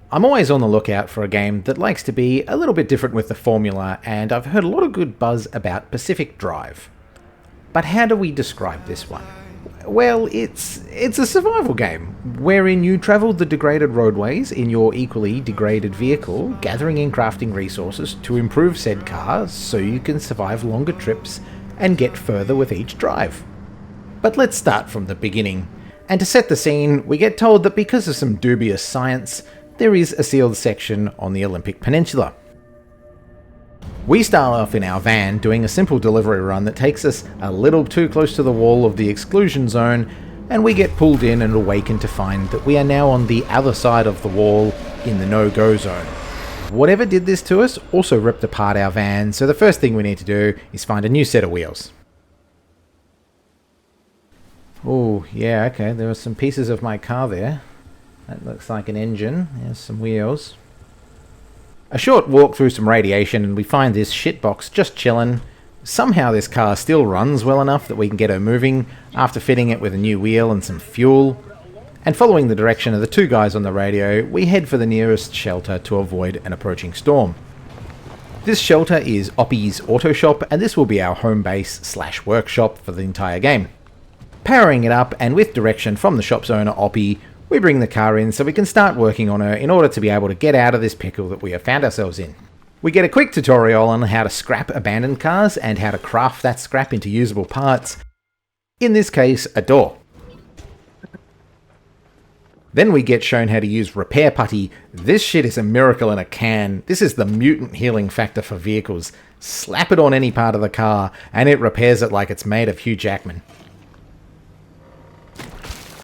I'm always on the lookout for a game that likes to be a little bit different with the formula, and I've heard a lot of good buzz about Pacific Drive. But how do we describe this one? Well, it's a survival game, wherein you travel the degraded roadways in your equally degraded vehicle, gathering and crafting resources to improve said car so you can survive longer trips and get further with each drive. But let's start from the beginning. And to set the scene, we get told that because of some dubious science, there is a sealed section on the Olympic Peninsula. We start off in our van doing a simple delivery run that takes us a little too close to the wall of the Exclusion Zone, and we get pulled in and awaken to find that we are now on the other side of the wall in the no-go zone. Whatever did this to us also ripped apart our van, so the first thing we need to do is find a new set of wheels. Oh, yeah, okay, there are some pieces of my car there. That looks like an engine. There's some wheels. A short walk through some radiation and we find this shitbox just chillin'. Somehow this car still runs well enough that we can get her moving after fitting it with a new wheel and some fuel. And following the direction of the two guys on the radio, we head for the nearest shelter to avoid an approaching storm. This shelter is Oppie's Auto Shop, and this will be our home base / workshop for the entire game. Powering it up and with direction from the shop's owner Oppie, we bring the car in so we can start working on her in order to be able to get out of this pickle that we have found ourselves in. We get a quick tutorial on how to scrap abandoned cars and how to craft that scrap into usable parts. In this case, a door. Then we get shown how to use repair putty. This shit is a miracle in a can. This is the mutant healing factor for vehicles. Slap it on any part of the car and it repairs it like it's made of Hugh Jackman.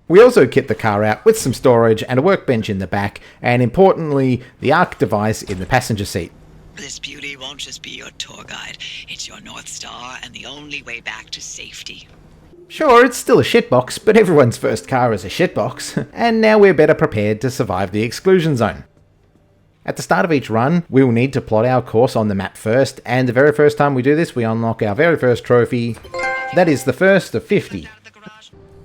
We also kit the car out with some storage and a workbench in the back, and importantly, the ARC device in the passenger seat. This beauty won't just be your tour guide. It's your North Star and the only way back to safety. Sure, it's still a shitbox, but everyone's first car is a shitbox, and now we're better prepared to survive the Exclusion Zone. At the start of each run, we will need to plot our course on the map first, and the very first time we do this, we unlock our very first trophy. That is the first of 50.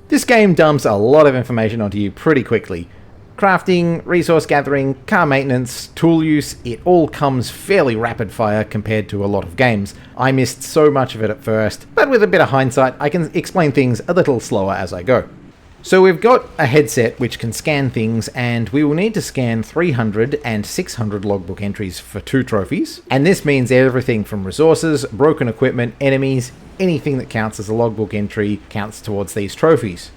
This game dumps a lot of information onto you pretty quickly. Crafting, resource gathering, car maintenance, tool use, it all comes fairly rapid fire compared to a lot of games. I missed so much of it at first, but with a bit of hindsight I can explain things a little slower as I go. So we've got a headset which can scan things, and we will need to scan 300 and 600 logbook entries for 2 trophies, and this means everything from resources, broken equipment, enemies, anything that counts as a logbook entry counts towards these trophies.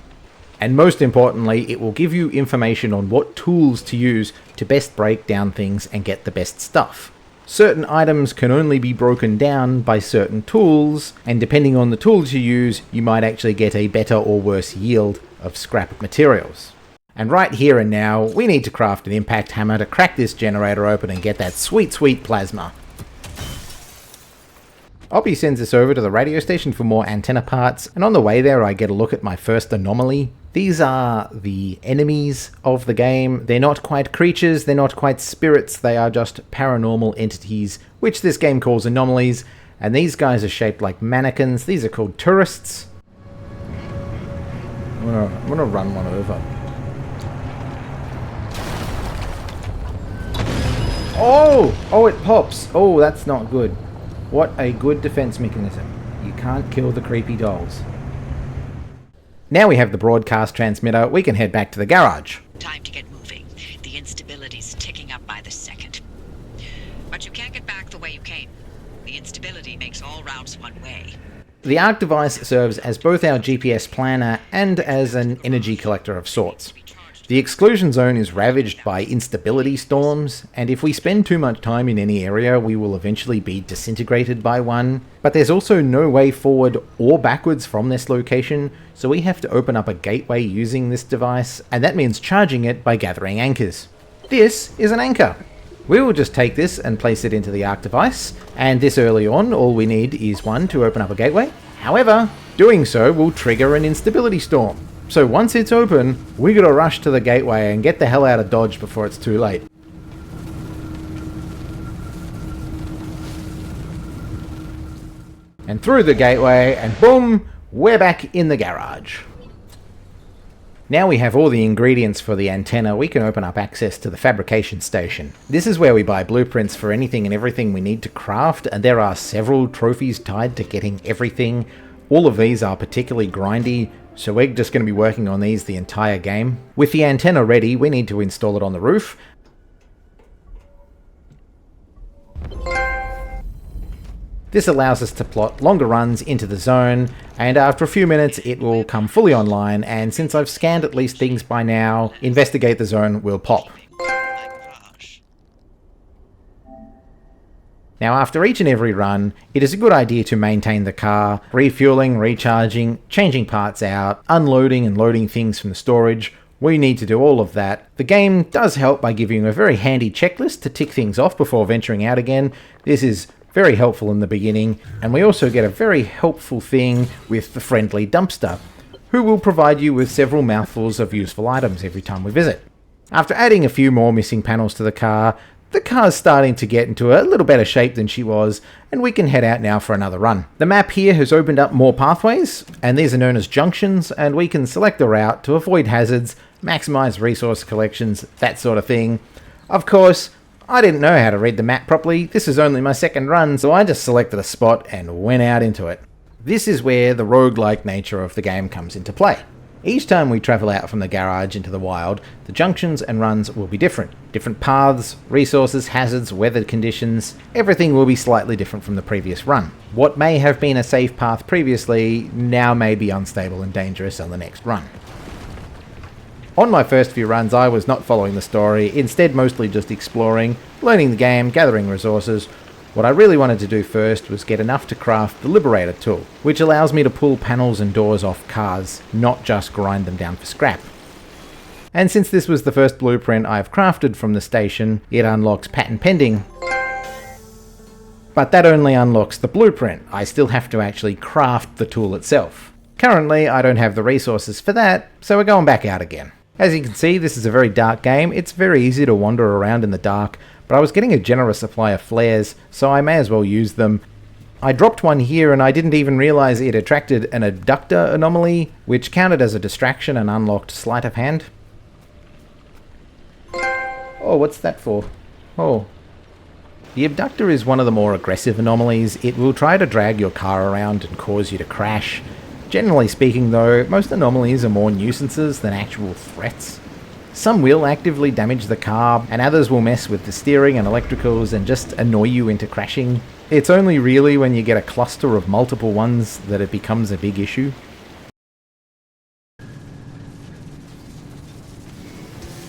And most importantly, it will give you information on what tools to use to best break down things and get the best stuff. Certain items can only be broken down by certain tools, and depending on the tools you use, you might actually get a better or worse yield of scrap materials. And right here and now, we need to craft an impact hammer to crack this generator open and get that sweet, sweet plasma. Oppie sends us over to the radio station for more antenna parts, and on the way there I get a look at my first anomaly. These are the enemies of the game. They're not quite creatures, they're not quite spirits, they are just paranormal entities, which this game calls anomalies, and these guys are shaped like mannequins. These are called tourists. I'm gonna run one over. Oh, it pops. Oh, that's not good. What a good defense mechanism. You can't kill the creepy dolls. Now we have the broadcast transmitter, we can head back to the garage. Time to get moving. The instability's ticking up by the second. But you can't get back the way you came. The instability makes all routes one way. The ARC device serves as both our GPS planner and as an energy collector of sorts. The Exclusion Zone is ravaged by instability storms, and if we spend too much time in any area, we will eventually be disintegrated by one. But there's also no way forward or backwards from this location, so we have to open up a gateway using this device, and that means charging it by gathering anchors. This is an anchor. We will just take this and place it into the ARC device, and this early on, all we need is one to open up a gateway. However, doing so will trigger an instability storm. So once it's open, we gotta rush to the gateway and get the hell out of Dodge before it's too late. And through the gateway, and boom, we're back in the garage. Now we have all the ingredients for the antenna, we can open up access to the fabrication station. This is where we buy blueprints for anything and everything we need to craft, and there are several trophies tied to getting everything. All of these are particularly grindy, so we're just going to be working on these the entire game. With the antenna ready, we need to install it on the roof. This allows us to plot longer runs into the zone, and after a few minutes it will come fully online, and since I've scanned at least things by now, investigate the zone will pop. Now after each and every run, it is a good idea to maintain the car, refueling, recharging, changing parts out, unloading and loading things from the storage. We need to do all of that. The game does help by giving you a very handy checklist to tick things off before venturing out again. This is very helpful in the beginning, and we also get a very helpful thing with the friendly dumpster, who will provide you with several mouthfuls of useful items every time we visit. After adding a few more missing panels to the car's starting to get into a little better shape than she was, and we can head out now for another run. The map here has opened up more pathways, and these are known as junctions, and we can select a route to avoid hazards, maximize resource collections, that sort of thing. Of course, I didn't know how to read the map properly. This is only my second run, so I just selected a spot and went out into it. This is where the roguelike nature of the game comes into play. Each time we travel out from the garage into the wild, the junctions and runs will be different. Different paths, resources, hazards, weather conditions, everything will be slightly different from the previous run. What may have been a safe path previously now may be unstable and dangerous on the next run. On my first few runs I was not following the story, instead mostly just exploring, learning the game, gathering resources. What I really wanted to do first was get enough to craft the Liberator tool, which allows me to pull panels and doors off cars, not just grind them down for scrap. And since this was the first blueprint I've crafted from the station, it unlocks patent pending. But that only unlocks the blueprint. I still have to actually craft the tool itself. Currently I don't have the resources for that, so we're going back out again. As you can see, this is a very dark game. It's very easy to wander around in the dark, but I was getting a generous supply of flares, so I may as well use them. I dropped one here and I didn't even realize it attracted an abductor anomaly, which counted as a distraction and unlocked sleight of hand. Oh, what's that for? Oh. The abductor is one of the more aggressive anomalies. It will try to drag your car around and cause you to crash. Generally speaking though, most anomalies are more nuisances than actual threats. Some will actively damage the car, and others will mess with the steering and electricals and just annoy you into crashing. It's only really when you get a cluster of multiple ones that it becomes a big issue.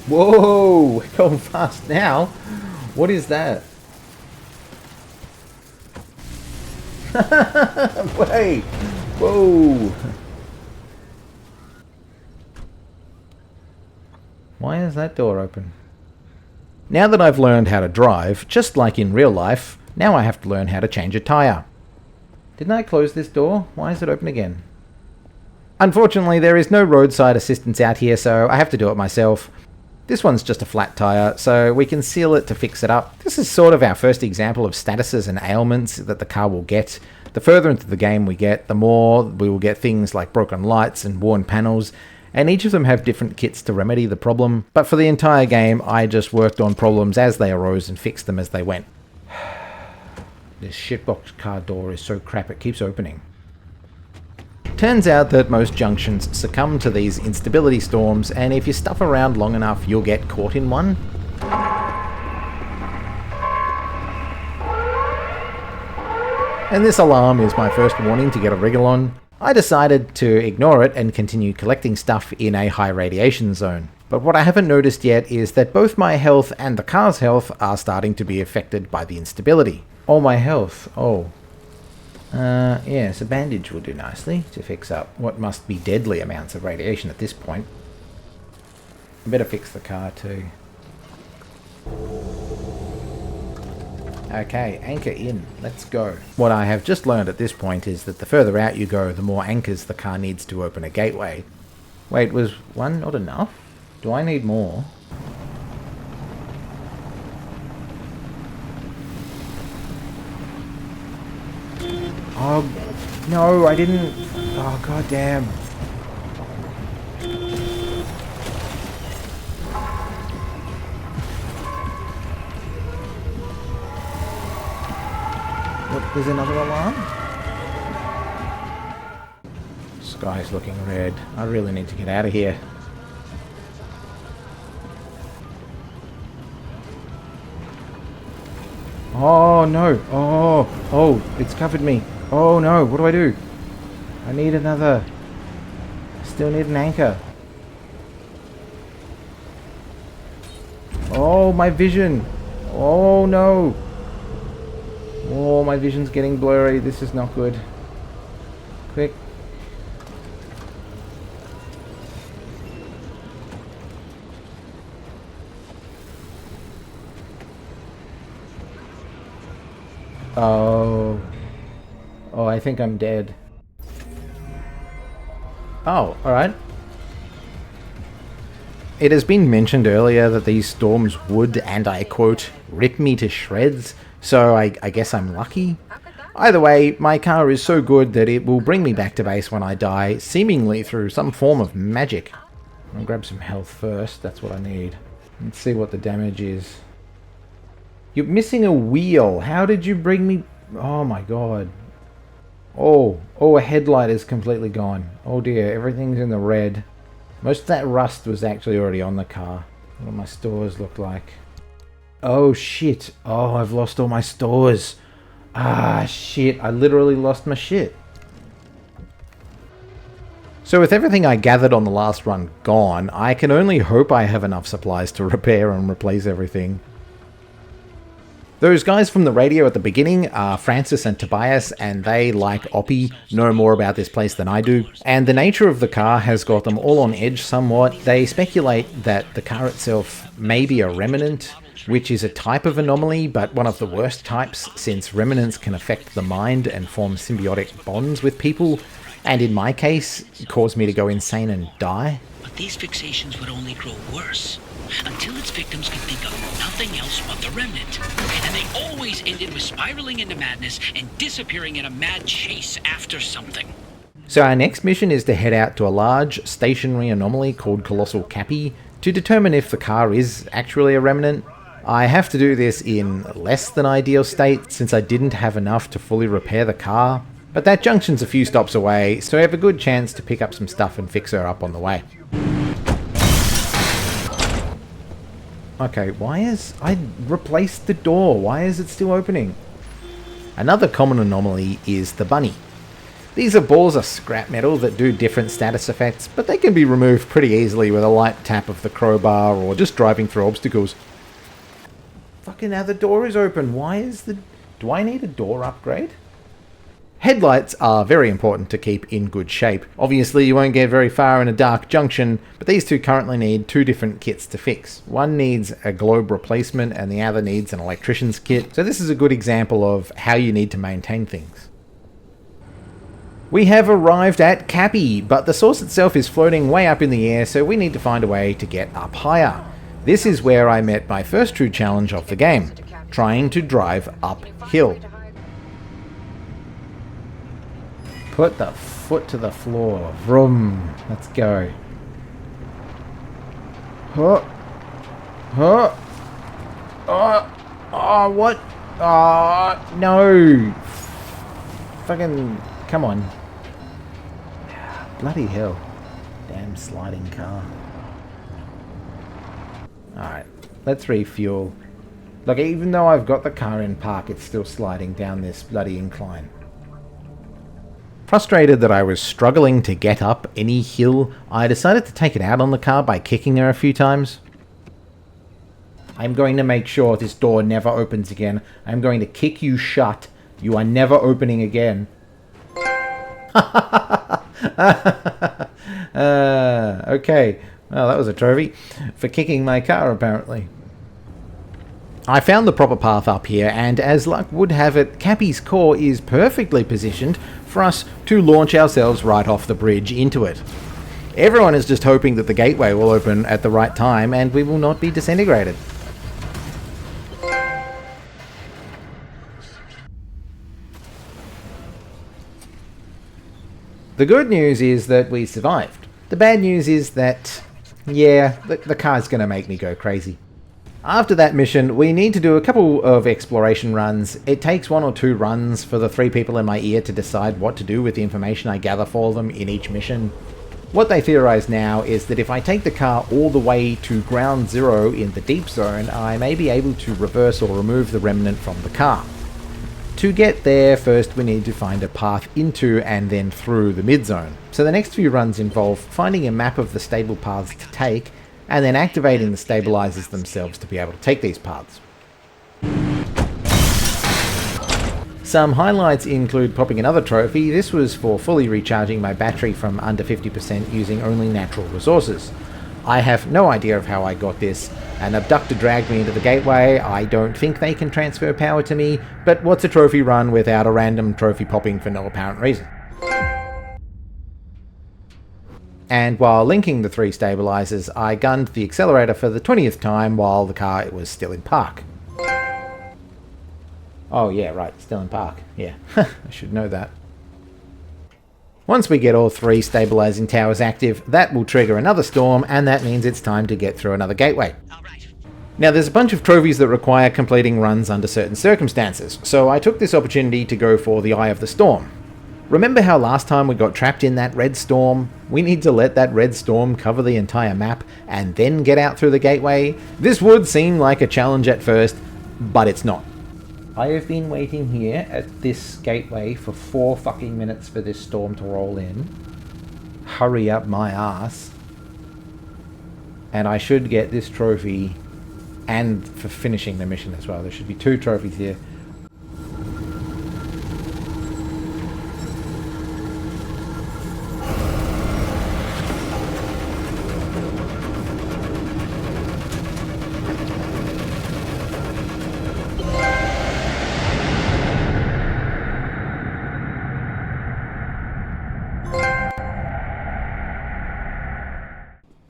Whoa, we're going fast now. What is that? Wait. Whoa! Why is that door open? Now that I've learned how to drive, just like in real life, now I have to learn how to change a tyre. Didn't I close this door? Why is it open again? Unfortunately, there is no roadside assistance out here, so I have to do it myself. This one's just a flat tyre, so we can seal it to fix it up. This is sort of our first example of statuses and ailments that the car will get. The further into the game we get, the more we will get things like broken lights and worn panels, and each of them have different kits to remedy the problem. But for the entire game, I just worked on problems as they arose and fixed them as they went. This shitbox car door is so crap it keeps opening. Turns out that most junctions succumb to these instability storms, and if you stuff around long enough, you'll get caught in one. And this alarm is my first warning to get a wriggle on. I decided to ignore it and continue collecting stuff in a high radiation zone. But what I haven't noticed yet is that both my health and the car's health are starting to be affected by the instability. Oh, my health. Oh. Yes, a bandage will do nicely to fix up what must be deadly amounts of radiation at this point. I better fix the car too. Okay, anchor in. Let's go. What I have just learned at this point is that the further out you go, the more anchors the car needs to open a gateway. Wait, was one not enough? Do I need more? Oh, no, I didn't. Oh, goddamn. What, there's another alarm? Sky's looking red. I really need to get out of here. Oh no! Oh, it's covered me. Oh no, what do I do? I need another. Still need an anchor. Oh, my vision. Oh no. Oh, my vision's getting blurry. This is not good. Quick. Oh. Oh, I think I'm dead. Oh, alright. It has been mentioned earlier that these storms would, and I quote, rip me to shreds, so I guess I'm lucky. Either way, my car is so good that it will bring me back to base when I die, seemingly through some form of magic. I'll grab some health first, that's what I need. Let's see what the damage is. You're missing a wheel. How did you bring me... Oh my god. Oh, a headlight is completely gone. Oh dear, everything's in the red. Most of that rust was actually already on the car. What do my stores look like? Oh shit. Oh, I've lost all my stores. Ah, shit. I literally lost my shit. So with everything I gathered on the last run gone, I can only hope I have enough supplies to repair and replace everything. Those guys from the radio at the beginning are Francis and Tobias, and they, like Oppie, know more about this place than I do. And the nature of the car has got them all on edge somewhat. They speculate that the car itself may be a remnant, which is a type of anomaly, but one of the worst types, since remnants can affect the mind and form symbiotic bonds with people, and in my case, cause me to go insane and die. But these fixations would only grow worse, until its victims could think of nothing else but the remnant. And they always ended with spiraling into madness and disappearing in a mad chase after something. So our next mission is to head out to a large, stationary anomaly called Colossal Cappy to determine if the car is actually a remnant. I have to do this in less than ideal state, since I didn't have enough to fully repair the car. But that junction's a few stops away, so I have a good chance to pick up some stuff and fix her up on the way. Okay, I replaced the door. Why is it still opening? Another common anomaly is the bunny. These are balls of scrap metal that do different status effects, but they can be removed pretty easily with a light tap of the crowbar or just driving through obstacles. Fucking now the door is open. Do I need a door upgrade? Headlights are very important to keep in good shape. Obviously you won't get very far in a dark junction, but these two currently need two different kits to fix. One needs a globe replacement and the other needs an electrician's kit, so this is a good example of how you need to maintain things. We have arrived at Cappy, but the source itself is floating way up in the air, so we need to find a way to get up higher. This is where I met my first true challenge of the game, trying to drive uphill. Put the foot to the floor. Vroom. Let's go. Huh. Huh. Oh, what? Oh, no. Fucking, come on. Bloody hell. Damn sliding car. Alright, let's refuel. Look, even though I've got the car in park, it's still sliding down this bloody incline. Frustrated that I was struggling to get up any hill, I decided to take it out on the car by kicking her a few times. I'm going to make sure this door never opens again. I'm going to kick you shut. You are never opening again. Okay. Well, that was a trophy for kicking my car, apparently. I found the proper path up here, and as luck would have it, Cappy's core is perfectly positioned for us to launch ourselves right off the bridge into it. Everyone is just hoping that the gateway will open at the right time and we will not be disintegrated. The good news is that we survived. The bad news is that, yeah, the car's gonna make me go crazy. After that mission, we need to do a couple of exploration runs. It takes 1 or 2 runs for the 3 people in my ear to decide what to do with the information I gather for them in each mission. What they theorize now is that if I take the car all the way to ground zero in the deep zone, I may be able to reverse or remove the remnant from the car. To get there, first we need to find a path into and then through the mid zone. So the next few runs involve finding a map of the stable paths to take, and then activating the stabilizers themselves to be able to take these paths. Some highlights include popping another trophy. This was for fully recharging my battery from under 50% using only natural resources. I have no idea of how I got this. An abductor dragged me into the gateway. I don't think they can transfer power to me, but what's a trophy run without a random trophy popping for no apparent reason? And while linking the 3 stabilizers, I gunned the accelerator for the 20th time while the car was still in park. Oh yeah, right, still in park. Yeah, I should know that. Once we get all 3 stabilizing towers active, that will trigger another storm, and that means it's time to get through another gateway. Now there's a bunch of trophies that require completing runs under certain circumstances, so I took this opportunity to go for the Eye of the Storm. Remember how last time we got trapped in that red storm? We need to let that red storm cover the entire map and then get out through the gateway? This would seem like a challenge at first, but it's not. I have been waiting here at this gateway for 4 fucking minutes for this storm to roll in. Hurry up my ass. And I should get this trophy and for finishing the mission as well. There should be 2 trophies here.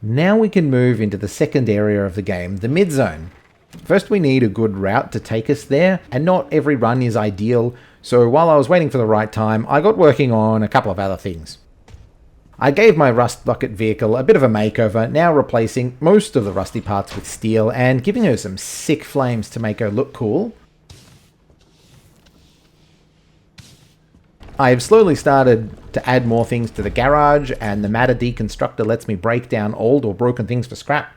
Now we can move into the second area of the game, the mid-zone. First we need a good route to take us there, and not every run is ideal, so while I was waiting for the right time, I got working on a couple of other things. I gave my rust bucket vehicle a bit of a makeover, now replacing most of the rusty parts with steel and giving her some sick flames to make her look cool. I have slowly started to add more things to the garage, and the matter deconstructor lets me break down old or broken things for scrap.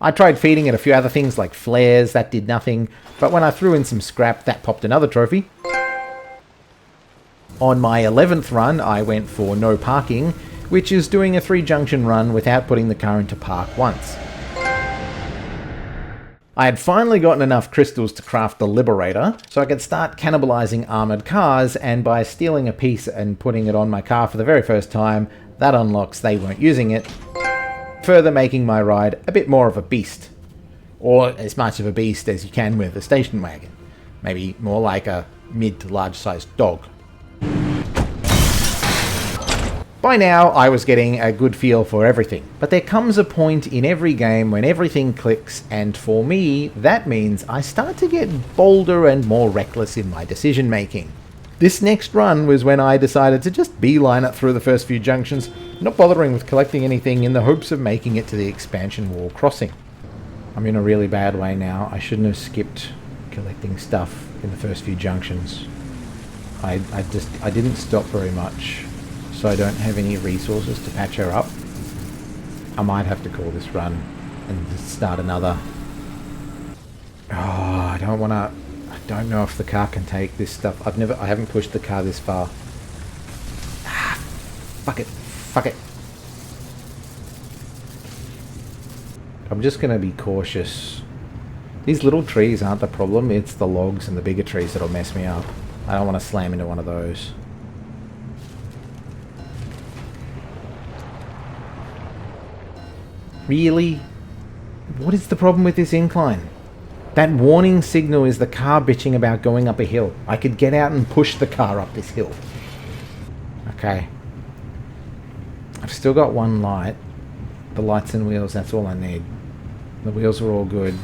I tried feeding it a few other things like flares, that did nothing, but when I threw in some scrap, that popped another trophy. On my 11th run, I went for no parking, which is doing a 3-junction run without putting the car into park once. I had finally gotten enough crystals to craft the Liberator, so I could start cannibalizing armored cars, and by stealing a piece and putting it on my car for the very first time, that unlocks they weren't using it, further making my ride a bit more of a beast. Or as much of a beast as you can with a station wagon. Maybe more like a mid to large sized dog. By now, I was getting a good feel for everything, but there comes a point in every game when everything clicks, and for me, that means I start to get bolder and more reckless in my decision making. This next run was when I decided to just beeline it through the first few junctions, not bothering with collecting anything in the hopes of making it to the expansion wall crossing. I'm in a really bad way now. I shouldn't have skipped collecting stuff in the first few junctions. I didn't stop very much. So I don't have any resources to patch her up. I might have to call this run and just start another. Oh, I don't know if the car can take this stuff. I haven't pushed the car this far. Ah, fuck it. I'm just gonna be cautious. These little trees aren't the problem, it's the logs and the bigger trees that'll mess me up. I don't want to slam into one of those. Really? What is the problem with this incline? That warning signal is the car bitching about going up a hill. I could get out and push the car up this hill. Okay. I've still got one light. The lights and wheels, that's all I need. The wheels are all good.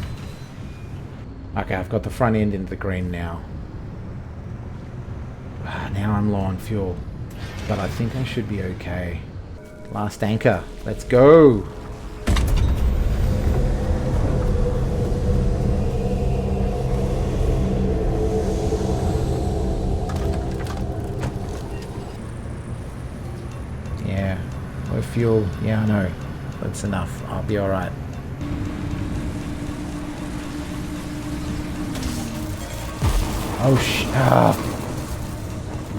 Okay, I've got the front end into the green now. Now I'm low on fuel. But I think I should be okay. Last anchor. Let's go! fuel. Yeah, I know. That's enough. I'll be alright. Oh,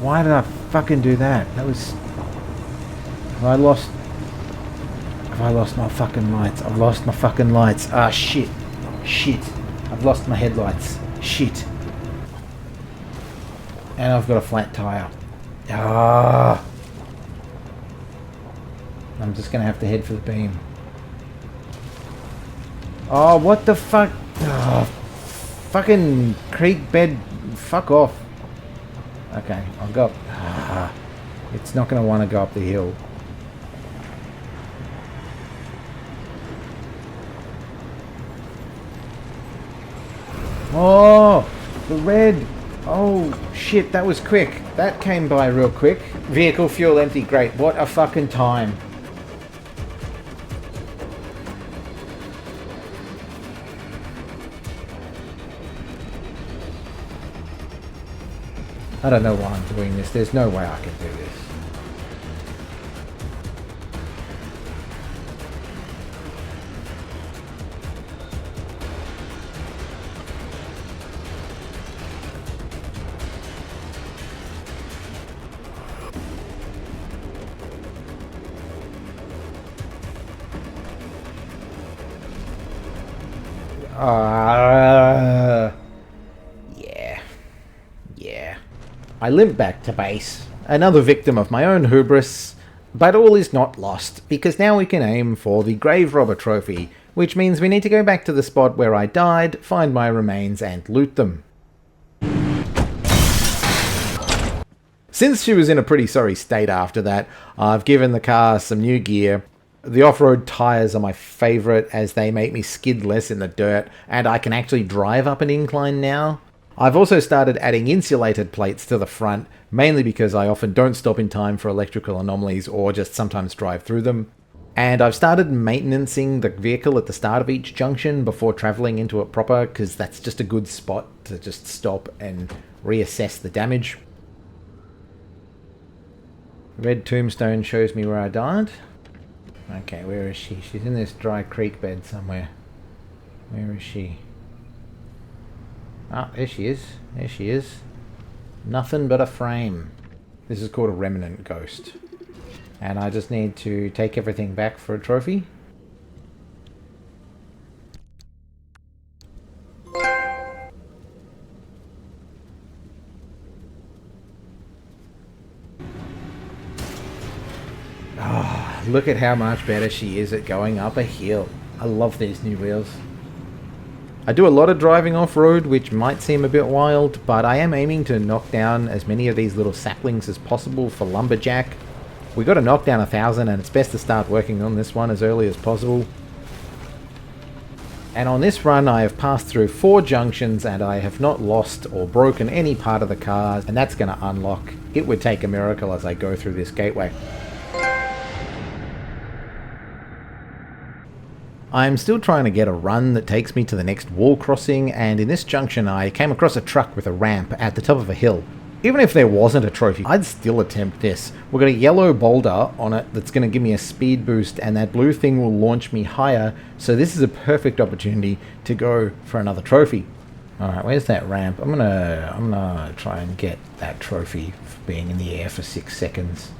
why did I fucking do that? That was... Have I lost my fucking lights? I've lost my fucking lights. Ah, shit. Shit. I've lost my headlights. Shit. And I've got a flat tyre. Ah. I'm just gonna have to head for the beam. Oh, what the fuck? Oh, fucking creek bed. Fuck off. Okay, I'll go up. Ah, it's not gonna want to go up the hill. Oh, the red. Oh, shit, that was quick. That came by real quick. Vehicle fuel empty. Great. What a fucking time. I don't know why I'm doing this. There's no way I can do this. Yeah. I limp back to base, another victim of my own hubris, but all is not lost, because now we can aim for the Grave Robber trophy, which means we need to go back to the spot where I died, find my remains, and loot them. Since she was in a pretty sorry state after that, I've given the car some new gear. The off-road tyres are my favourite as they make me skid less in the dirt, and I can actually drive up an incline now. I've also started adding insulated plates to the front, mainly because I often don't stop in time for electrical anomalies or just sometimes drive through them. And I've started maintenancing the vehicle at the start of each junction before travelling into it proper, because that's just a good spot to just stop and reassess the damage. Red tombstone shows me where I died. Okay, where is she? She's in this dry creek bed somewhere. Where is she? Ah, there she is. There she is. Nothing but a frame. This is called a remnant ghost. And I just need to take everything back for a trophy. Oh, look at how much better she is at going up a hill. I love these new wheels. I do a lot of driving off-road, which might seem a bit wild, but I am aiming to knock down as many of these little saplings as possible for Lumberjack. We got to knock down 1,000, and it's best to start working on this one as early as possible. And on this run, I have passed through 4 junctions, and I have not lost or broken any part of the car, and that's going to unlock. It would take a miracle as I go through this gateway. I'm still trying to get a run that takes me to the next wall crossing, and in this junction I came across a truck with a ramp at the top of a hill. Even if there wasn't a trophy, I'd still attempt this. We've got a yellow boulder on it that's going to give me a speed boost, and that blue thing will launch me higher, so this is a perfect opportunity to go for another trophy. Alright, where's that ramp? I'm gonna try and get that trophy for being in the air for 6 seconds.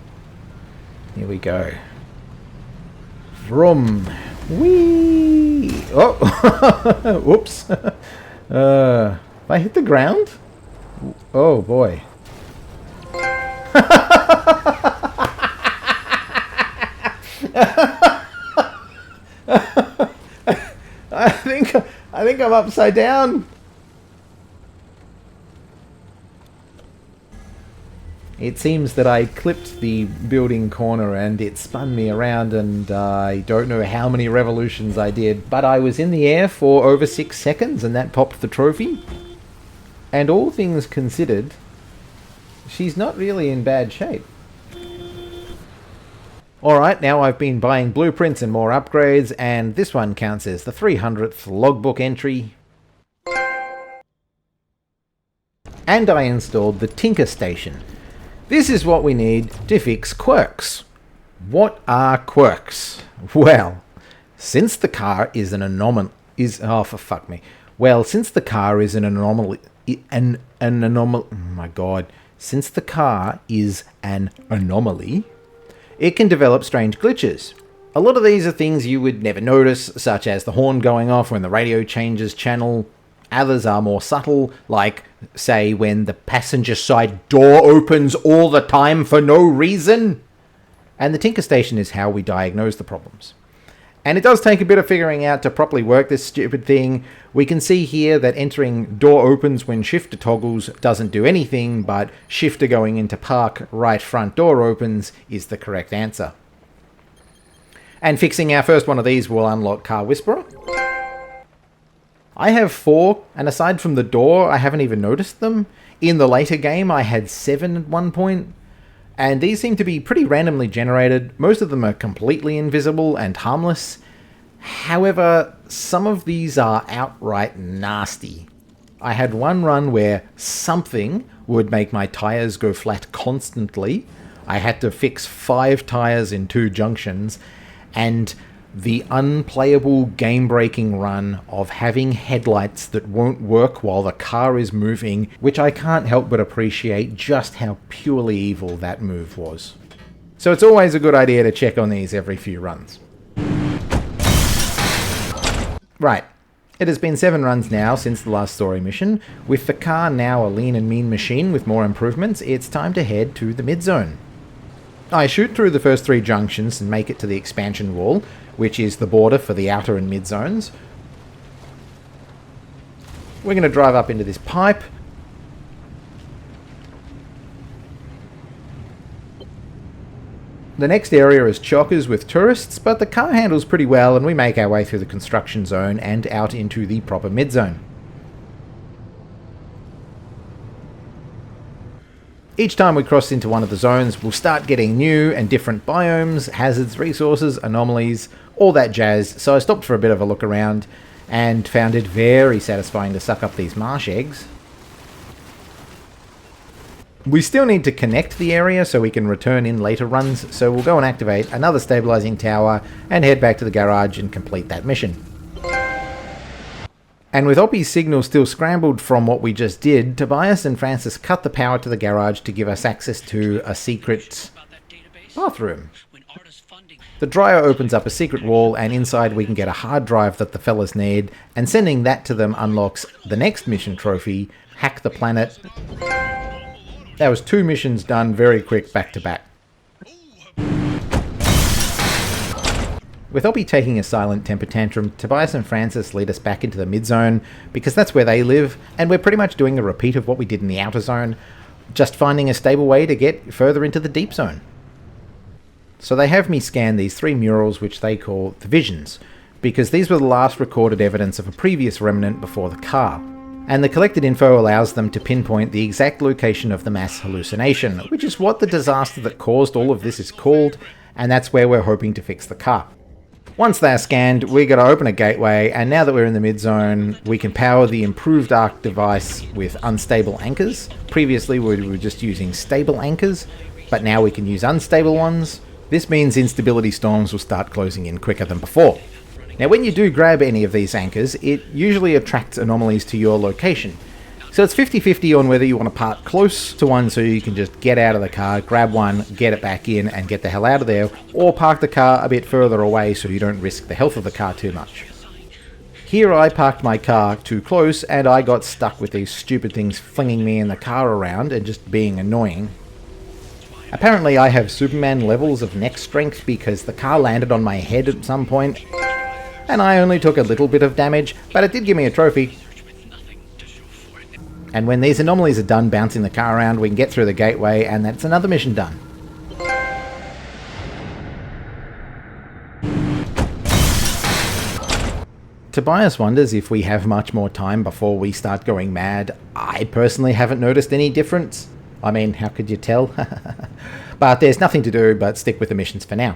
Here we go. Vroom. Whee! Oh! Whoops. I hit the ground? Oh boy. I think I'm upside down. It seems that I clipped the building corner and it spun me around, and I don't know how many revolutions I did, but I was in the air for over 6 seconds and that popped the trophy. And all things considered, she's not really in bad shape. Alright, now I've been buying blueprints and more upgrades, and this one counts as the 300th logbook entry. And I installed the Tinker Station. This is what we need to fix quirks. What are quirks? Well, since the car is an anomaly, oh for fuck me. Well, since the car is an anomaly, oh my god. Since the car is an anomaly, it can develop strange glitches. A lot of these are things you would never notice, such as the horn going off when the radio changes channel. Others are more subtle, like, say, when the passenger side door opens all the time for no reason. And the Tinker Station is how we diagnose the problems. And it does take a bit of figuring out to properly work this stupid thing. We can see here that entering door opens when shifter toggles doesn't do anything, but shifter going into park right front door opens is the correct answer. And fixing our first one of these will unlock Car Whisperer. I have 4, and aside from the door, I haven't even noticed them. In the later game, I had 7 at one point. And these seem to be pretty randomly generated. Most of them are completely invisible and harmless. However, some of these are outright nasty. I had one run where something would make my tires go flat constantly. I had to fix 5 tires in 2 junctions. And the unplayable game-breaking run of having headlights that won't work while the car is moving, which I can't help but appreciate just how purely evil that move was. So it's always a good idea to check on these every few runs. Right, it has been 7 runs now since the last story mission. With the car now a lean and mean machine with more improvements, it's time to head to the mid-zone. I shoot through the first 3 junctions and make it to the expansion wall, which is the border for the outer and mid zones. We're going to drive up into this pipe. The next area is chockers with tourists, but the car handles pretty well and we make our way through the construction zone and out into the proper mid zone. Each time we cross into one of the zones, we'll start getting new and different biomes, hazards, resources, anomalies, all that jazz, so I stopped for a bit of a look around and found it very satisfying to suck up these marsh eggs. We still need to connect the area so we can return in later runs, so we'll go and activate another stabilizing tower and head back to the garage and complete that mission. And with Oppie's signal still scrambled from what we just did, Tobias and Francis cut the power to the garage to give us access to a secret bathroom. The dryer opens up a secret wall, and inside we can get a hard drive that the fellas need, and sending that to them unlocks the next mission trophy, Hack the Planet. That was 2 missions done very quick back to back. With Oppie taking a silent temper tantrum, Tobias and Francis lead us back into the mid-zone, because that's where they live, and we're pretty much doing a repeat of what we did in the outer zone, just finding a stable way to get further into the deep zone. So they have me scan these 3 murals which they call the Visions, because these were the last recorded evidence of a previous remnant before the car. And the collected info allows them to pinpoint the exact location of the mass hallucination, which is what the disaster that caused all of this is called, and that's where we're hoping to fix the car. Once they are scanned, we got to open a gateway, and now that we're in the mid-zone, we can power the improved ARC device with unstable anchors. Previously we were just using stable anchors, but now we can use unstable ones. This means instability storms will start closing in quicker than before. Now when you do grab any of these anchors, it usually attracts anomalies to your location. So it's 50-50 on whether you want to park close to one so you can just get out of the car, grab one, get it back in and get the hell out of there, or park the car a bit further away so you don't risk the health of the car too much. Here I parked my car too close and I got stuck with these stupid things flinging me in the car around and just being annoying. Apparently I have Superman levels of neck strength because the car landed on my head at some point, and I only took a little bit of damage, but it did give me a trophy. And when these anomalies are done bouncing the car around, we can get through the gateway, and that's another mission done. Tobias wonders if we have much more time before we start going mad. I personally haven't noticed any difference. I mean, how could you tell? But there's nothing to do but stick with the missions for now.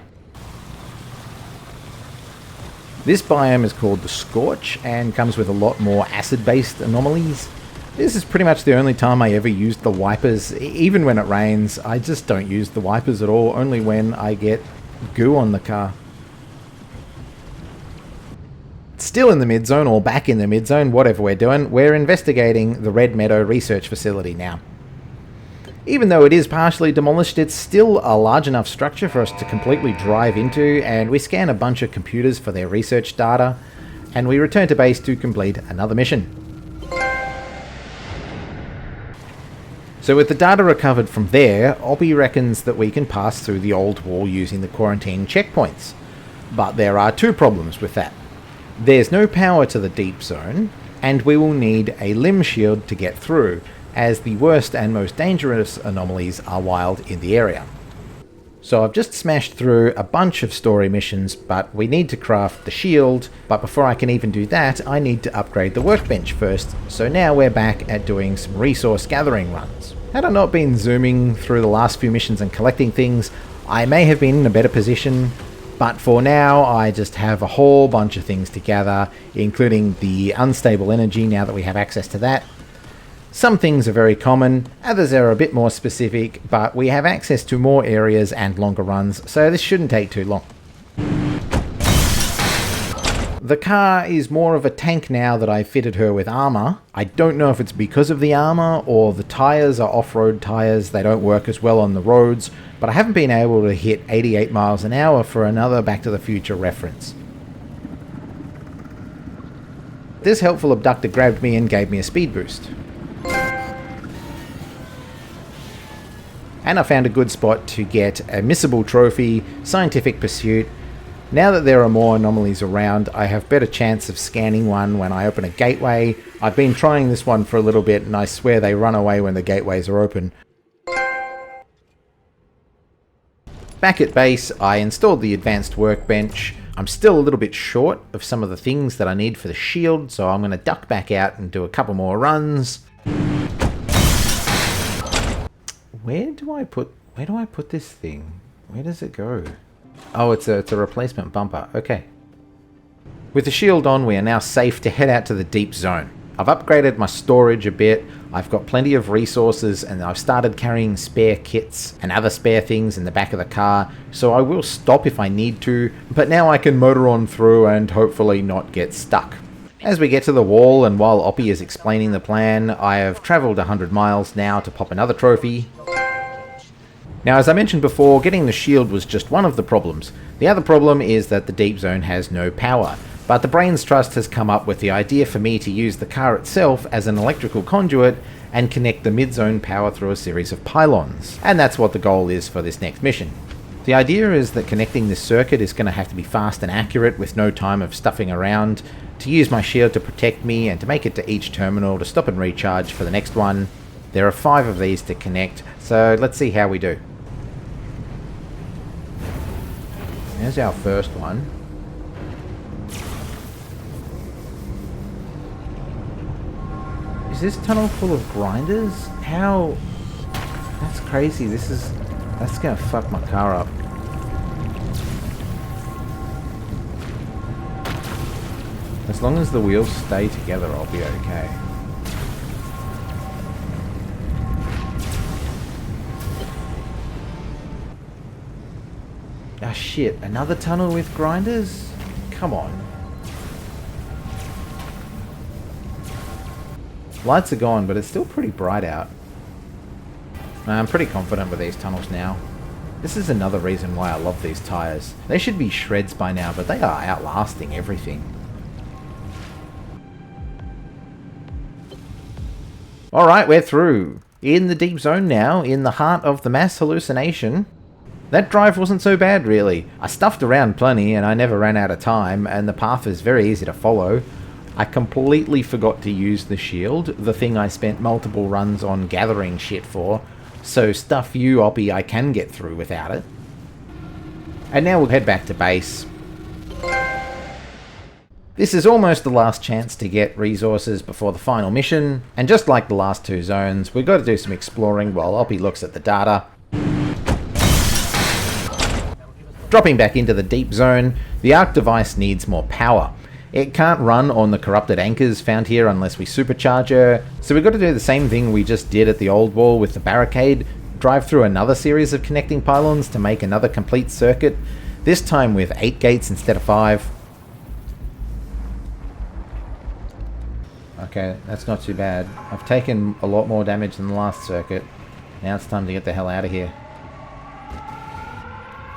This biome is called the Scorch and comes with a lot more acid-based anomalies. This is pretty much the only time I ever used the wipers. Even when it rains, I just don't use the wipers at all, only when I get goo on the car. Still in the mid-zone, or back in the mid-zone, whatever we're doing, we're investigating the Red Meadow Research Facility now. Even though it is partially demolished, it's still a large enough structure for us to completely drive into, and we scan a bunch of computers for their research data, and we return to base to complete another mission. So with the data recovered from there, Oppie reckons that we can pass through the old wall using the quarantine checkpoints. But there are two problems with that. There's no power to the deep zone, and we will need a limb shield to get through, as the worst and most dangerous anomalies are wild in the area. So I've just smashed through a bunch of story missions, but we need to craft the shield, but before I can even do that, I need to upgrade the workbench first, so now we're back at doing some resource gathering runs. Had I not been zooming through the last few missions and collecting things, I may have been in a better position, but for now I just have a whole bunch of things to gather, including the unstable energy now that we have access to that. Some things are very common, others are a bit more specific, but we have access to more areas and longer runs, so this shouldn't take too long. The car is more of a tank now that I fitted her with armor. I don't know if it's because of the armor or the tires are off-road tires, they don't work as well on the roads, but I haven't been able to hit 88 miles an hour for another Back to the Future reference. This helpful abductor grabbed me and gave me a speed boost. And I found a good spot to get a missable trophy, Scientific Pursuit. Now that there are more anomalies around, I have better chance of scanning one when I open a gateway. I've been trying this one for a little bit and I swear they run away when the gateways are open. Back at base, I installed the advanced workbench. I'm still a little bit short of some of the things that I need for the shield, so I'm going to duck back out and do a couple more runs. Where do I put this thing? Where does it go? Oh, it's a replacement bumper. Okay. With the shield on, we are now safe to head out to the deep zone. I've upgraded my storage a bit. I've got plenty of resources and I've started carrying spare kits and other spare things in the back of the car, so I will stop if I need to, but now I can motor on through and hopefully not get stuck. As we get to the wall, and while Oppie is explaining the plan, I have travelled 100 miles now to pop another trophy. Now, as I mentioned before, getting the shield was just one of the problems. The other problem is that the deep zone has no power, but the Brains Trust has come up with the idea for me to use the car itself as an electrical conduit and connect the mid-zone power through a series of pylons. And that's what the goal is for this next mission. The idea is that connecting this circuit is going to have to be fast and accurate with no time of stuffing around, to use my shield to protect me and to make it to each terminal to stop and recharge for the next one. There are 5 of these to connect, so let's see how we do. There's our first one. Is this tunnel full of grinders? How? That's crazy. That's gonna fuck my car up. As long as the wheels stay together, I'll be okay. Ah shit, another tunnel with grinders? Come on. Lights are gone, but it's still pretty bright out. I'm pretty confident with these tunnels now. This is another reason why I love these tyres. They should be shreds by now, but they are outlasting everything. Alright, we're through. In the deep zone now, in the heart of the mass hallucination. That drive wasn't so bad, really. I stuffed around plenty and I never ran out of time, and the path is very easy to follow. I completely forgot to use the shield, the thing I spent multiple runs on gathering shit for, so stuff you, Oppie, I can get through without it. And now we'll head back to base. This is almost the last chance to get resources before the final mission, and just like the last 2 zones, we've got to do some exploring while Oppie looks at the data. Dropping back into the deep zone, the Arc device needs more power. It can't run on the corrupted anchors found here unless we supercharge her, so we've got to do the same thing we just did at the old wall with the barricade, drive through another series of connecting pylons to make another complete circuit. this time with 8 gates instead of 5. Okay, that's not too bad. I've taken a lot more damage than the last circuit. Now it's time to get the hell out of here.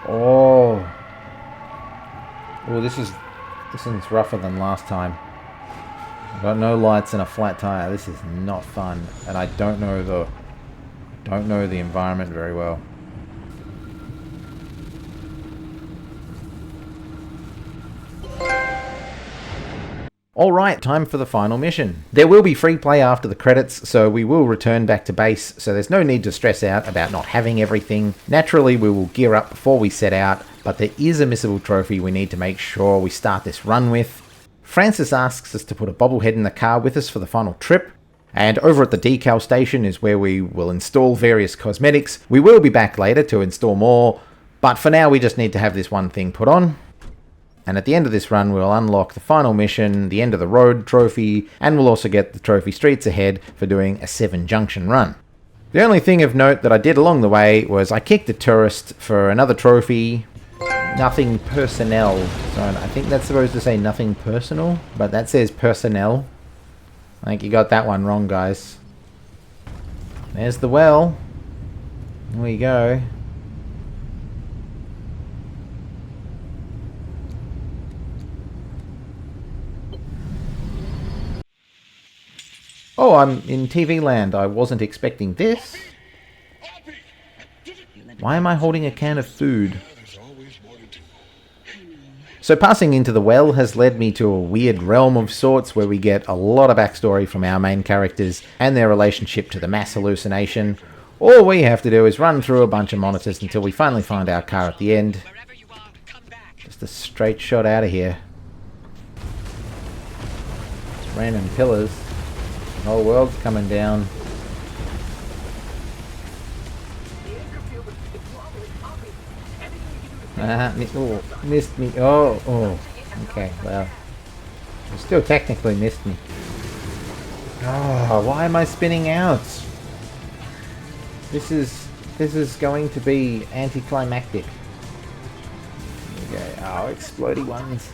Oh, this one's rougher than last time. I've got no lights and a flat tire. This is not fun, and I don't know the environment very well. Alright, time for the final mission. There will be free play after the credits, so we will return back to base, so there's no need to stress out about not having everything. Naturally, we will gear up before we set out, but there is a missable trophy we need to make sure we start this run with. Francis asks us to put a bobblehead in the car with us for the final trip, and over at the decal station is where we will install various cosmetics. We will be back later to install more, but for now we just need to have this one thing put on. And at the end of this run, we'll unlock the final mission, the end of the road trophy, and we'll also get the trophy Streets Ahead for doing a 7 junction run. The only thing of note that I did along the way was I kicked a tourist for another trophy. Nothing personnel. So I think that's supposed to say nothing personal, but that says personnel. I think you got that one wrong, guys. There's the well. There we go. Oh, I'm in TV land. I wasn't expecting this. Why am I holding a can of food? So passing into the well has led me to a weird realm of sorts where we get a lot of backstory from our main characters and their relationship to the mass hallucination. All we have to do is run through a bunch of monitors until we finally find our car at the end. Just a straight shot out of here. Just random pillars. The whole world's coming down. Missed me. Oh. Okay, well. You still technically missed me. Oh, why am I spinning out? This is going to be anticlimactic. Okay, oh, explodey ones.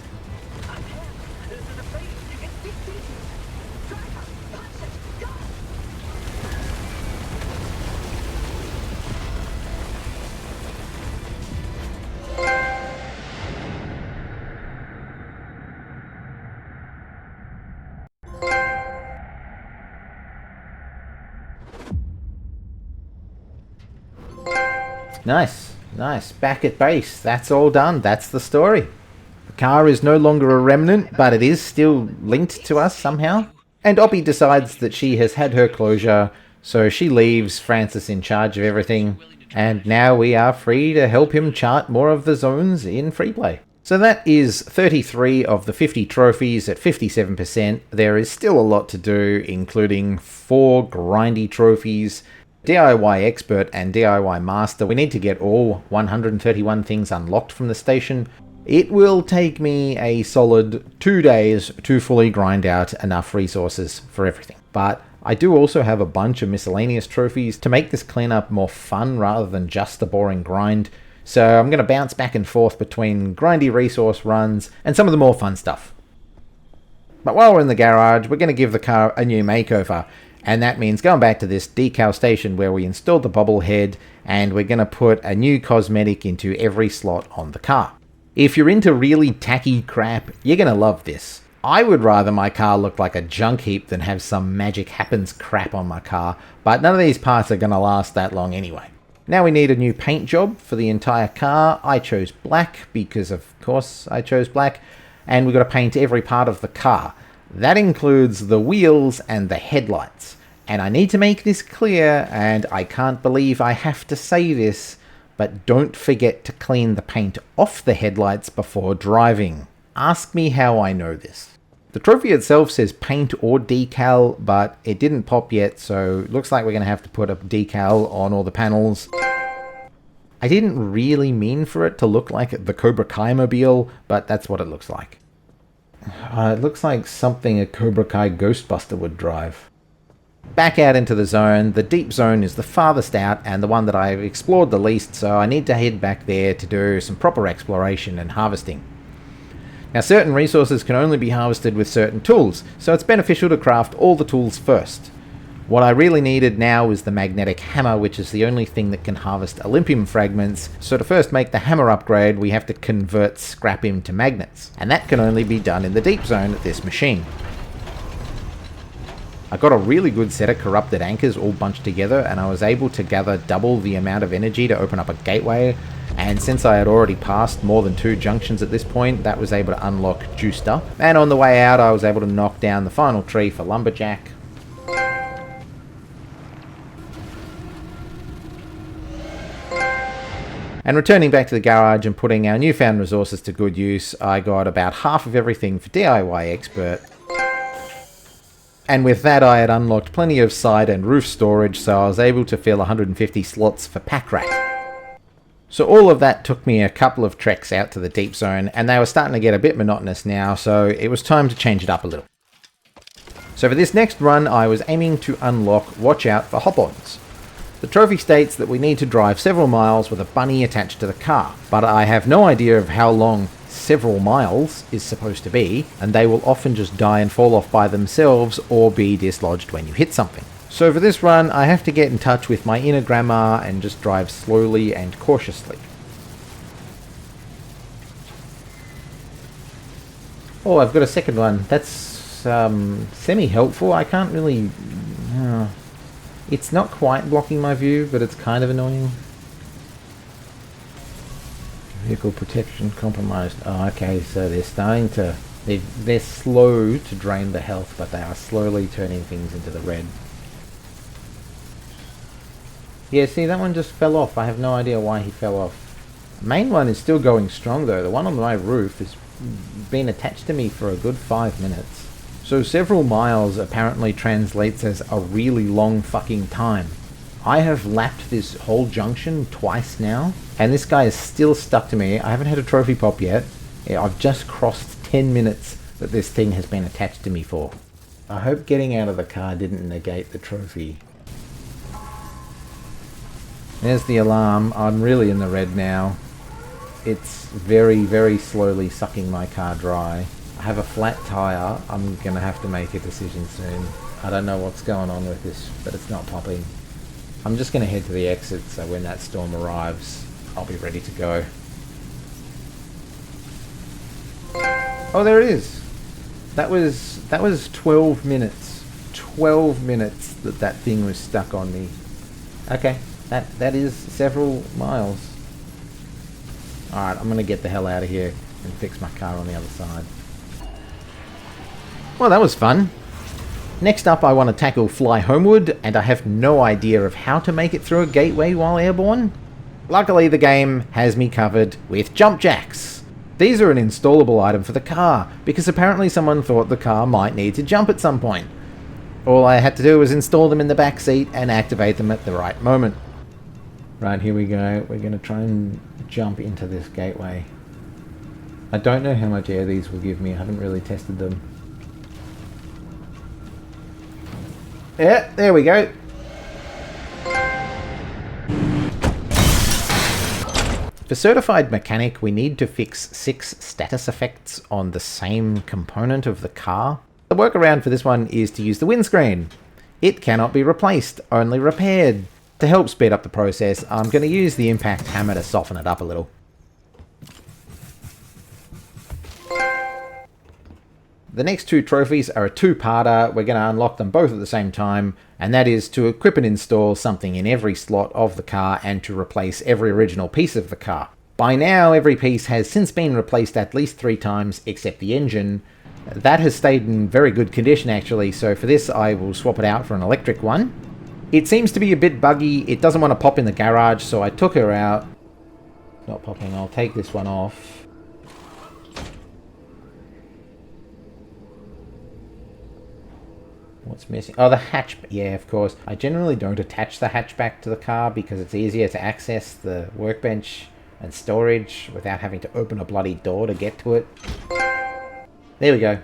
Nice. Back at base. That's all done. That's the story. The car is no longer a remnant, but it is still linked to us somehow. And Oppie decides that she has had her closure, so she leaves Francis in charge of everything. And now we are free to help him chart more of the zones in freeplay. So that is 33 of the 50 trophies at 57%. There is still a lot to do, including 4 grindy trophies, DIY Expert and DIY Master. We need to get all 131 things unlocked from the station. It will take me a solid 2 days to fully grind out enough resources for everything. But I do also have a bunch of miscellaneous trophies to make this cleanup more fun rather than just a boring grind. So I'm going to bounce back and forth between grindy resource runs and some of the more fun stuff. But while we're in the garage, we're going to give the car a new makeover. And that means going back to this decal station where we installed the bobblehead, and we're going to put a new cosmetic into every slot on the car. If you're into really tacky crap, you're going to love this. I would rather my car look like a junk heap than have some magic happens crap on my car, but none of these parts are going to last that long anyway. Now we need a new paint job for the entire car. I chose black because of course I chose black, and we've got to paint every part of the car. That includes the wheels and the headlights. And I need to make this clear, and I can't believe I have to say this, but don't forget to clean the paint off the headlights before driving. Ask me how I know this. The trophy itself says paint or decal, but it didn't pop yet, so it looks like we're going to have to put a decal on all the panels. I didn't really mean for it to look like the Cobra Kai mobile, but that's what it looks like. It looks like something a Cobra Kai Ghostbuster would drive. Back out into the zone. The deep zone is the farthest out and the one that I've explored the least, so I need to head back there to do some proper exploration and harvesting. Now, certain resources can only be harvested with certain tools, so it's beneficial to craft all the tools first. What I really needed now was the magnetic hammer, which is the only thing that can harvest Olympium fragments, so to first make the hammer upgrade we have to convert scrap into magnets, and that can only be done in the deep zone at this machine. I got a really good set of corrupted anchors all bunched together, and I was able to gather double the amount of energy to open up a gateway, and since I had already passed more than 2 junctions at this point, that was able to unlock Juiced Up. And on the way out I was able to knock down the final tree for Lumberjack. And returning back to the garage and putting our newfound resources to good use, I got about half of everything for DIY Expert. And with that I had unlocked plenty of side and roof storage, so I was able to fill 150 slots for Pack Rat. So all of that took me a couple of treks out to the deep zone, and they were starting to get a bit monotonous now, so it was time to change it up a little. So for this next run I was aiming to unlock Watch Out for Hop-Ons. The trophy states that we need to drive several miles with a bunny attached to the car, but I have no idea of how long several miles is supposed to be, and they will often just die and fall off by themselves or be dislodged when you hit something. So for this run I have to get in touch with my inner grandma and just drive slowly and cautiously. Oh, I've got a second one. That's semi-helpful. I can't really... it's not quite blocking my view, but it's kind of annoying. Vehicle protection compromised. Oh, okay, so they're starting to... They're slow to drain the health, but they are slowly turning things into the red. Yeah, see, that one just fell off. I have no idea why he fell off. The main one is still going strong, though. The one on my roof has been attached to me for a good 5 minutes. So several miles apparently translates as a really long fucking time. I have lapped this whole junction twice now, and this guy is still stuck to me. I haven't had a trophy pop yet. I've just crossed 10 minutes that this thing has been attached to me for. I hope getting out of the car didn't negate the trophy. There's the alarm. I'm really in the red now. It's very, very slowly sucking my car dry. I have a flat tyre. I'm going to have to make a decision soon. I don't know what's going on with this, but it's not popping. I'm just going to head to the exit, so when that storm arrives, I'll be ready to go. Oh, there it is. That was 12 minutes. 12 minutes that thing was stuck on me. Okay, that is several miles. Alright, I'm going to get the hell out of here and fix my car on the other side. Well, that was fun. Next up I want to tackle Fly Homeward, and I have no idea of how to make it through a gateway while airborne. Luckily the game has me covered with jump jacks. These are an installable item for the car, because apparently someone thought the car might need to jump at some point. All I had to do was install them in the back seat and activate them at the right moment. Right, here we go. We're going to try and jump into this gateway. I don't know how much air these will give me. I haven't really tested them. Yeah, there we go. For Certified Mechanic, we need to fix 6 status effects on the same component of the car. The workaround for this one is to use the windscreen. It cannot be replaced, only repaired. To help speed up the process, I'm going to use the impact hammer to soften it up a little. The next 2 trophies are a 2-parter. We're going to unlock them both at the same time, and that is to equip and install something in every slot of the car and to replace every original piece of the car. By now, every piece has since been replaced at least 3 times except the engine. That has stayed in very good condition actually, so for this I will swap it out for an electric one. It seems to be a bit buggy. It doesn't want to pop in the garage, so I took her out. Not popping. I'll take this one off. What's missing? Oh, the hatch. Yeah, of course. I generally don't attach the hatchback to the car because it's easier to access the workbench and storage without having to open a bloody door to get to it. There we go.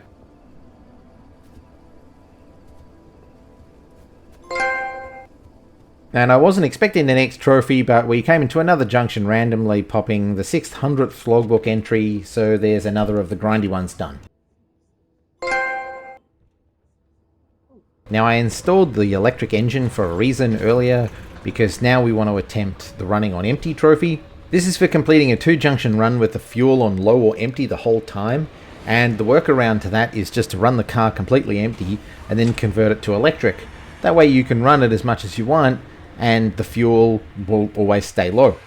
And I wasn't expecting the next trophy, but we came into another junction randomly, popping the 600th logbook entry, so there's another of the grindy ones done. Now I installed the electric engine for a reason earlier, because now we want to attempt the running on empty trophy. This is for completing a 2-junction run with the fuel on low or empty the whole time, and the workaround to that is just to run the car completely empty and then convert it to electric. That way you can run it as much as you want, and the fuel will always stay low.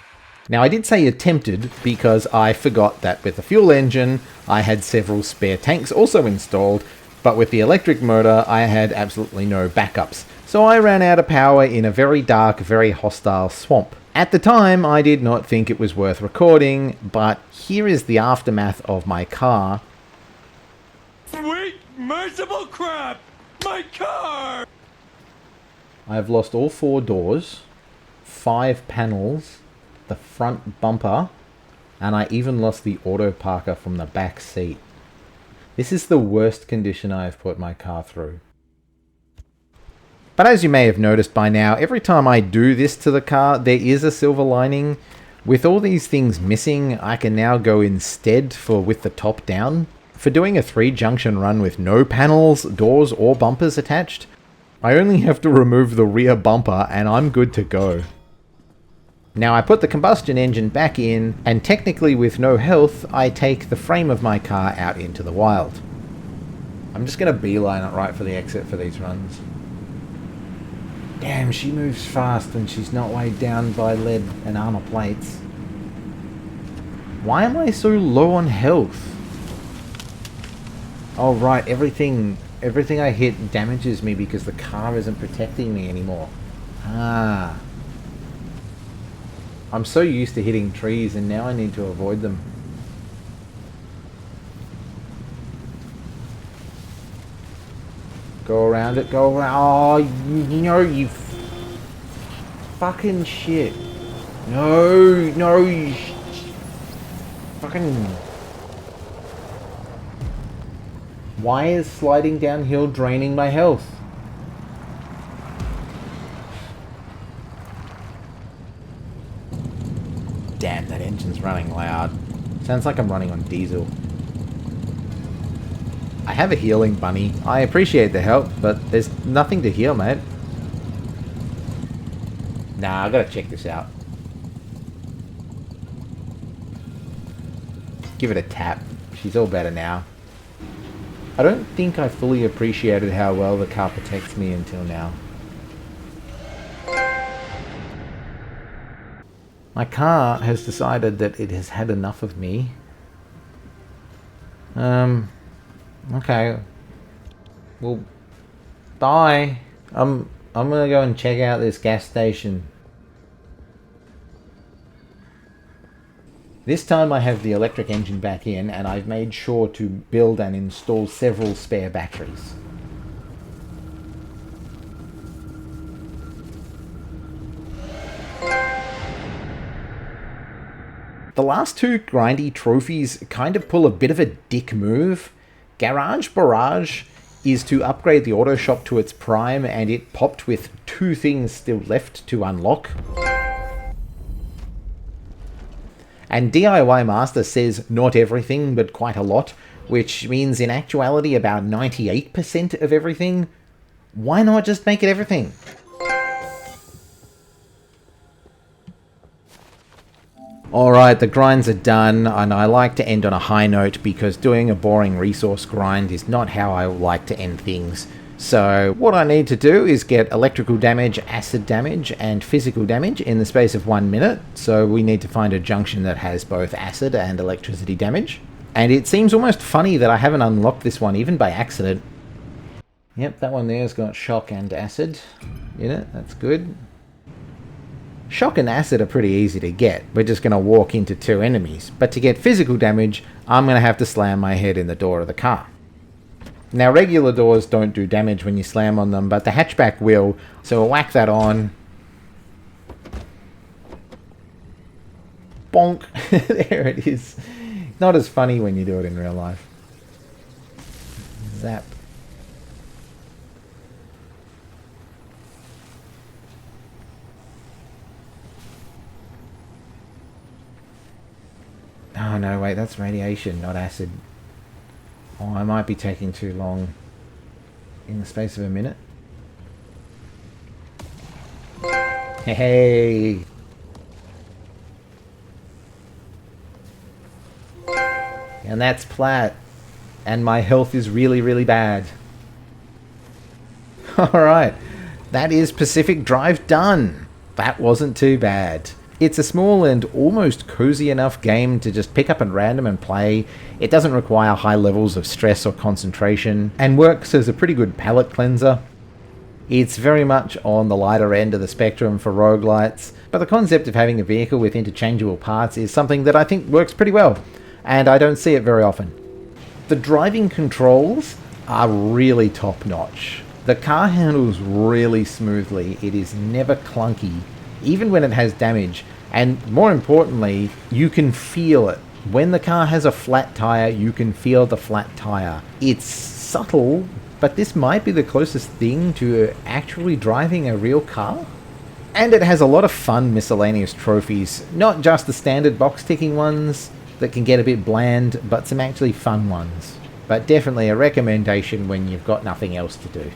Now I did say attempted because I forgot that with the fuel engine I had several spare tanks also installed, but with the electric motor I had absolutely no backups. So I ran out of power in a very dark, very hostile swamp. At the time I did not think it was worth recording, but here is the aftermath of my car. Sweet merciful crap! My car! I've lost all 4 doors, 5 panels, the front bumper, and I even lost the auto parker from the back seat. This is the worst condition I have put my car through. But as you may have noticed by now, every time I do this to the car, there is a silver lining. With all these things missing, I can now go instead for with the top down. For doing a 3-junction run with no panels, doors, or bumpers attached, I only have to remove the rear bumper and I'm good to go. Now I put the combustion engine back in, and technically with no health, I take the frame of my car out into the wild. I'm just going to beeline it right for the exit for these runs. Damn, she moves fast and she's not weighed down by lead and armor plates. Why am I so low on health? Oh right, everything I hit damages me because the car isn't protecting me anymore. Ah. I'm so used to hitting trees and now I need to avoid them. Go around it, go around. Oh, you know, you fucking shit. No, you fucking... Why is sliding downhill draining my health? Damn, that engine's running loud. Sounds like I'm running on diesel. I have a healing bunny. I appreciate the help, but there's nothing to heal, mate. Nah, I gotta check this out. Give it a tap. She's all better now. I don't think I fully appreciated how well the car protects me until now. My car has decided that it has had enough of me. Okay. Well, bye. I'm gonna go and check out this gas station. This time I have the electric engine back in, and I've made sure to build and install several spare batteries. The last 2 grindy trophies kind of pull a bit of a dick move. Garage Barrage is to upgrade the auto shop to its prime, and it popped with 2 things still left to unlock. And DIY Master says not everything, but quite a lot, which means in actuality about 98% of everything. Why not just make it everything? Alright, the grinds are done, and I like to end on a high note because doing a boring resource grind is not how I like to end things. So what I need to do is get electrical damage, acid damage, and physical damage in the space of 1 minute. So we need to find a junction that has both acid and electricity damage. And it seems almost funny that I haven't unlocked this one even by accident. Yep, that one there's got shock and acid in it. That's good. Shock and acid are pretty easy to get. We're just going to walk into 2 enemies. But to get physical damage, I'm going to have to slam my head in the door of the car. Now, regular doors don't do damage when you slam on them, but the hatchback will. So we'll whack that on. Bonk. There it is. Not as funny when you do it in real life. Zap. Oh no, wait, that's radiation, not acid. Oh, I might be taking too long in the space of a minute. Hey! And that's Platt. And my health is really, really bad. Alright, that is Pacific Drive done. That wasn't too bad. It's a small and almost cozy enough game to just pick up at random and play. It doesn't require high levels of stress or concentration, and works as a pretty good palate cleanser. It's very much on the lighter end of the spectrum for roguelites, but the concept of having a vehicle with interchangeable parts is something that I think works pretty well, and I don't see it very often. The driving controls are really top-notch. The car handles really smoothly, it is never clunky, even when it has damage, and more importantly, you can feel it. When the car has a flat tyre, you can feel the flat tyre. It's subtle, but this might be the closest thing to actually driving a real car. And it has a lot of fun miscellaneous trophies, not just the standard box ticking ones that can get a bit bland, but some actually fun ones. But definitely a recommendation when you've got nothing else to do.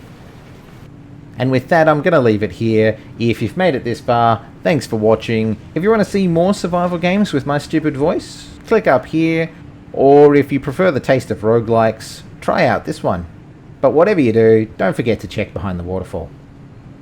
And with that, I'm going to leave it here. If you've made it this far, thanks for watching. If you want to see more survival games with my stupid voice, click up here. Or if you prefer the taste of roguelikes, try out this one. But whatever you do, don't forget to check behind the waterfall.